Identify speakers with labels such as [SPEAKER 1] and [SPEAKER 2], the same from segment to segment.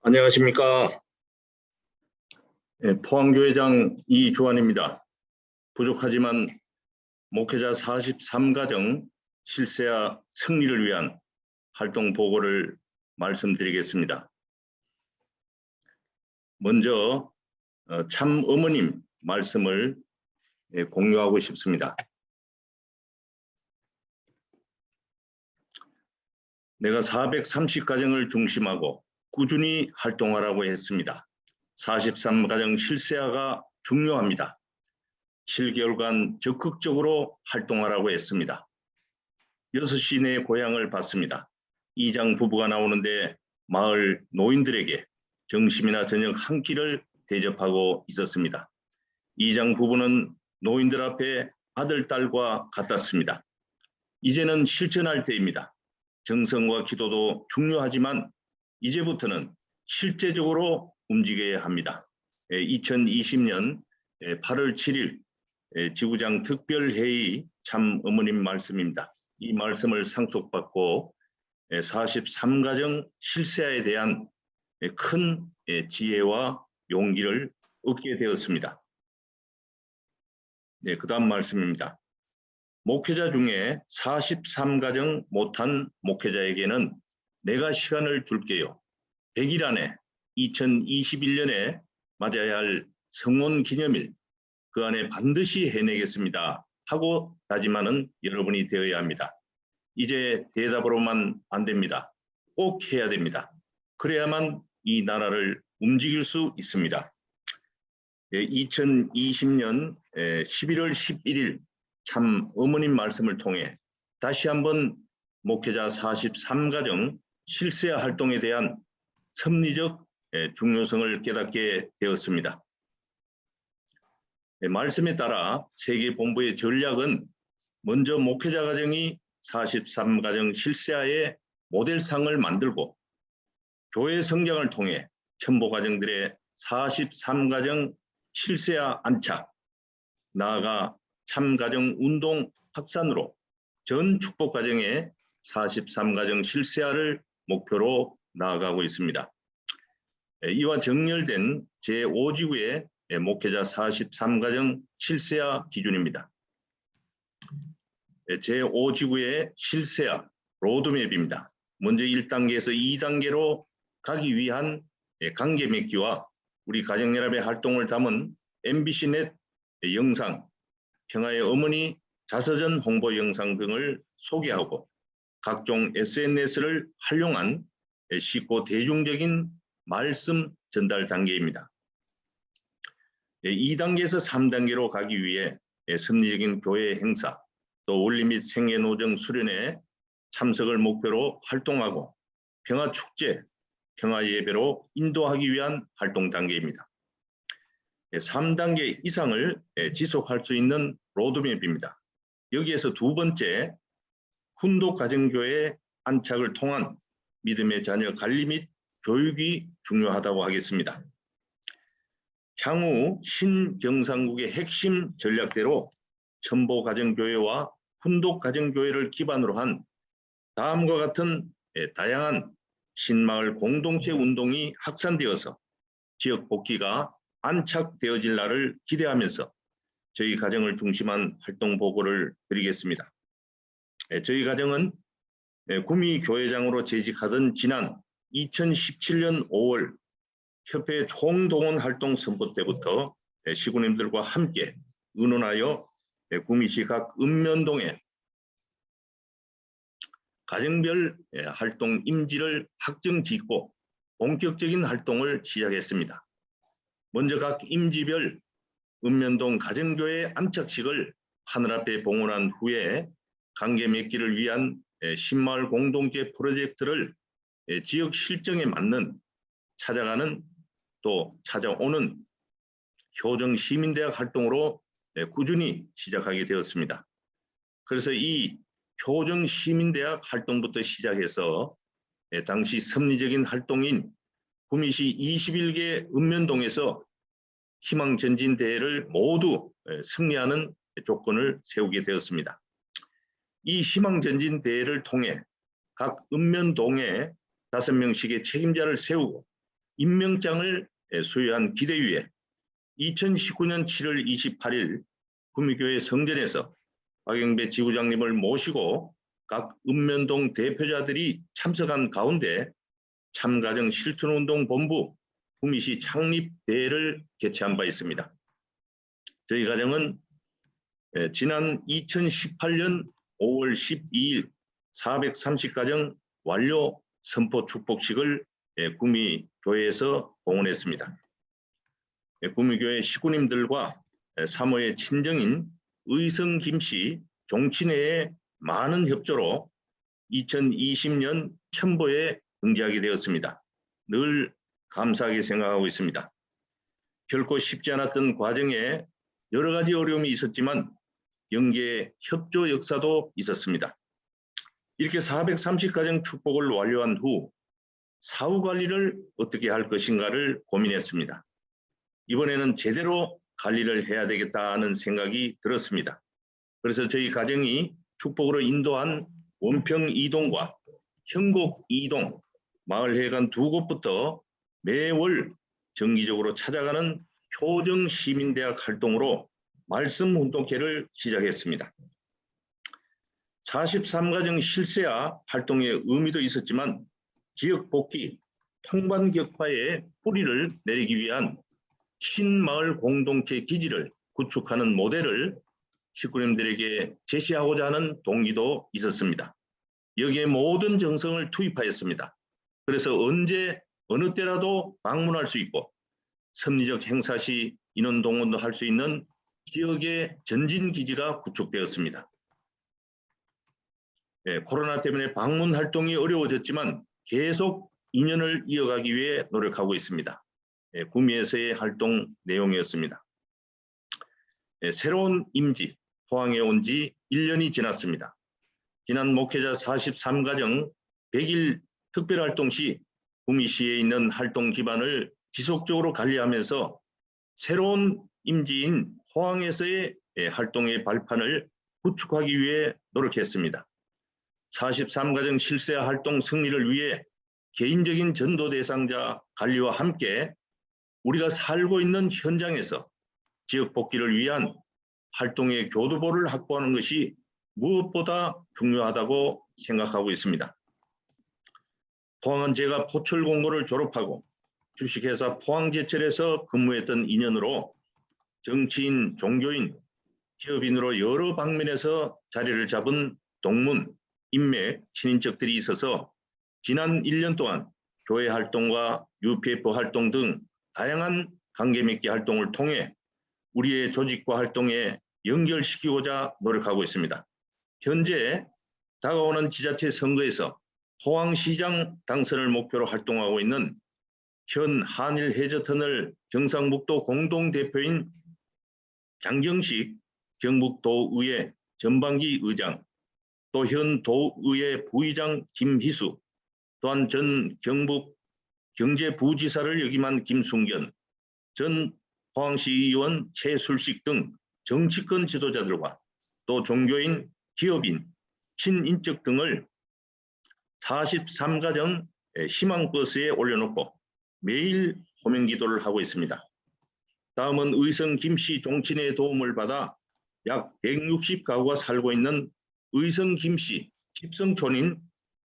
[SPEAKER 1] 안녕하십니까. 포항교회장 이주환입니다. 부족하지만 목회자 43가정 실세와 승리를 위한 활동 보고를 말씀드리겠습니다. 먼저 참 어머님 말씀을 공유하고 싶습니다. 내가 430가정을 중심하고 꾸준히 활동하라고 했습니다. 43가정 실세화가 중요합니다. 7개월간 적극적으로 활동하라고 했습니다. 6시 내 고향을 봤습니다. 이장 부부가 나오는데 마을 노인들에게 점심이나 저녁 한 끼를 대접하고 있었습니다. 이장 부부는 노인들 앞에 아들, 딸과 같았습니다. 이제는 실천할 때입니다. 정성과 기도도 중요하지만 이제부터는 실제적으로 움직여야 합니다. 2020년 8월 7일 지구장 특별회의 참 어머님 말씀입니다. 이 말씀을 상속받고 43가정 실세화에 대한 큰 지혜와 용기를 얻게 되었습니다. 그 다음 말씀입니다. 목회자 중에 43가정 못한 목회자에게는 내가 시간을 줄게요. 100일 안에 2021년에 맞아야 할 성원 기념일 그 안에 반드시 해내겠습니다 하고 다짐하는 여러분이 되어야 합니다. 이제 대답으로만 안 됩니다. 꼭 해야 됩니다. 그래야만 이 나라를 움직일 수 있습니다. 2020년 11월 11일 참 어머님 말씀을 통해 다시 한번 목회자 43가정 실세화 활동에 대한 섭리적 중요성을 깨닫게 되었습니다. 말씀에 따라 세계본부의 전략은 먼저 목회자 가정이 43가정 실세화의 모델상을 만들고 교회 성장을 통해 첨보가정들의 43가정 실세화 안착, 나아가 참가정 운동 확산으로 전 축복가정의 43가정 실세화를 목표로 나아가고 있습니다. 이와 정렬된 제5지구의 목회자 43가정 실세화 기준입니다. 제5지구의 실세화 로드맵입니다. 먼저 1단계에서 2단계로 가기 위한 관계 맺기와 우리 가정연합의 활동을 담은 MBC넷 영상, 평화의 어머니 자서전 홍보 영상 등을 소개하고 각종 SNS를 활용한 쉽고 대중적인 말씀 전달 단계입니다. 2단계에서 3단계로 가기 위해 섭리적인 교회 행사, 또 원리 및 생애노정 수련회 참석을 목표로 활동하고 평화축제, 평화예배로 인도하기 위한 활동 단계입니다. 3단계 이상을 지속할 수 있는 로드맵입니다. 여기에서 두 번째, 훈독 가정교회 안착을 통한 믿음의 자녀 관리 및 교육이 중요하다고 하겠습니다. 향후 신경상국의 핵심 전략대로 첨보 가정교회와 훈독 가정교회를 기반으로 한 다음과 같은 다양한 신마을 공동체 운동이 확산되어서 지역 복귀가 안착되어질 날을 기대하면서 저희 가정을 중심한 활동 보고를 드리겠습니다. 저희 가정은 구미교회장으로 재직하던 지난 2017년 5월 협회 총동원 활동 선포 때부터 시구님들과 함께 의논하여 구미시 각 읍면동에 가정별 활동 임지를 확정 짓고 본격적인 활동을 시작했습니다. 먼저 각 임지별 읍면동 가정교회 안착식을 하늘 앞에 봉헌한 후에 관계 맺기를 위한 신마을 공동체 프로젝트를 지역 실정에 맞는 찾아가는 또 찾아오는 효정 시민대학 활동으로 꾸준히 시작하게 되었습니다. 그래서 이 효정 시민대학 활동부터 시작해서 당시 섭리적인 활동인 구미시 21개 읍면동에서 희망전진대회를 모두 승리하는 조건을 세우게 되었습니다. 이 희망전진대회를 통해 각 읍면동에 5명씩의 책임자를 세우고 임명장을 수여한 기대위에 2019년 7월 28일 구미교회 성전에서 박영배 지부장님을 모시고 각 읍면동 대표자들이 참석한 가운데 참가정 실천운동본부 구미시 창립대회를 개최한 바 있습니다. 저희 가정은 지난 2018년 5월 12일 430가정 완료 선포 축복식을 구미교회에서 공헌했습니다. 구미교회 식구님들과 사모의 친정인 의성 김씨 종친회의 많은 협조로 2020년 첨보에 응지하게 되었습니다. 늘 감사하게 생각하고 있습니다. 결코 쉽지 않았던 과정에 여러 가지 어려움이 있었지만 영계의 협조 역사도 있었습니다. 이렇게 430가정 축복을 완료한 후 사후 관리를 어떻게 할 것인가를 고민했습니다. 이번에는 제대로 관리를 해야 되겠다는 생각이 들었습니다. 그래서 저희 가정이 축복으로 인도한 원평 2동과 현곡 2동 마을회관 2곳부터 매월 정기적으로 찾아가는 효정 시민대학 활동으로 말씀 훈독회를 시작했습니다. 43가정 실세화 활동의 의미도 있었지만 지역 복귀, 통반 격파의 뿌리를 내리기 위한 신마을 공동체 기지를 구축하는 모델을 식구님들에게 제시하고자 하는 동기도 있었습니다. 여기에 모든 정성을 투입하였습니다. 그래서 언제 어느 때라도 방문할 수 있고 섭리적 행사 시 인원 동원도 할 수 있는 지역의 전진기지가 구축되었습니다. 코로나 때문에 방문 활동이 어려워졌지만 계속 인연을 이어가기 위해 노력하고 있습니다. 구미에서의 활동 내용이었습니다. 새로운 임지, 포항에 온 지 1년이 지났습니다. 지난 목회자 43가정 100일 특별활동 시 구미시에 있는 활동 기반을 지속적으로 관리하면서 새로운 임지인 포항에서의 활동의 발판을 구축하기 위해 노력했습니다. 43가정 실세화 활동 승리를 위해 개인적인 전도 대상자 관리와 함께 우리가 살고 있는 현장에서 지역 복귀를 위한 활동의 교두보를 확보하는 것이 무엇보다 중요하다고 생각하고 있습니다. 포항은 제가 포철공고를 졸업하고 주식회사 포항제철에서 근무했던 인연으로 정치인, 종교인, 기업인으로 여러 방면에서 자리를 잡은 동문, 인맥, 친인척들이 있어서 지난 1년 동안 교회 활동과 UPF 활동 등 다양한 관계맺기 활동을 통해 우리의 조직과 활동에 연결시키고자 노력하고 있습니다. 현재 다가오는 지자체 선거에서 포항시장 당선을 목표로 활동하고 있는 현 한일 해저터널 경상북도 공동대표인 장경식 경북도의회 전반기 의장, 또 현 도의회 부의장 김희수, 또한 전 경북 경제부지사를 역임한 김순견, 전 포항시의원 최술식 등 정치권 지도자들과 또 종교인, 기업인, 친인척 등을 43가정 희망버스에 올려놓고 매일 호명기도를 하고 있습니다. 다음은 의성 김씨 종친의 도움을 받아 약 160가구가 살고 있는 의성 김씨 집성촌인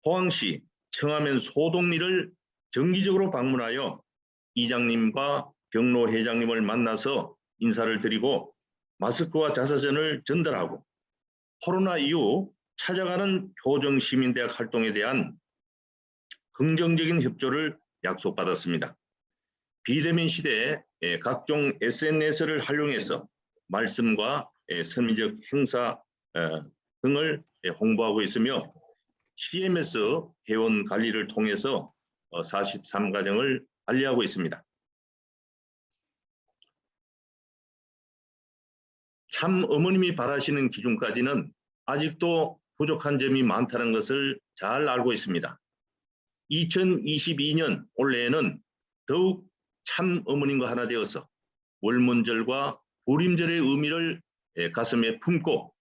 [SPEAKER 1] 포항시 청하면 소동리를 정기적으로 방문하여 이장님과 병로 회장님을 만나서 인사를 드리고 마스크와 자서전을 전달하고 코로나 이후 찾아가는 효정시민대학 활동에 대한 긍정적인 협조를 약속받았습니다. 비대면 시대에 각종 SNS를 활용해서 말씀과 선미적 행사 등을 홍보하고 있으며 CMS 회원 관리를 통해서 43가정을 관리하고 있습니다. 참 어머님이 바라시는 기준까지는 아직도 부족한 점이 많다는 것을 잘 알고 있습니다. 2022년 올해에는 더욱 참 어머님과 하나 되어서 월문절과 부림절의 의미를 가슴에 품고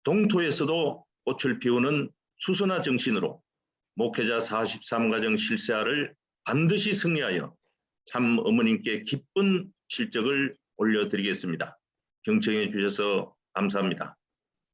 [SPEAKER 1] 동토에서도 꽃을 피우는 수선화 정신으로 목회자 43가정 실세화를 반드시 승리하여 참 어머님께 기쁜 실적을 올려드리겠습니다. 경청해 주셔서 감사합니다.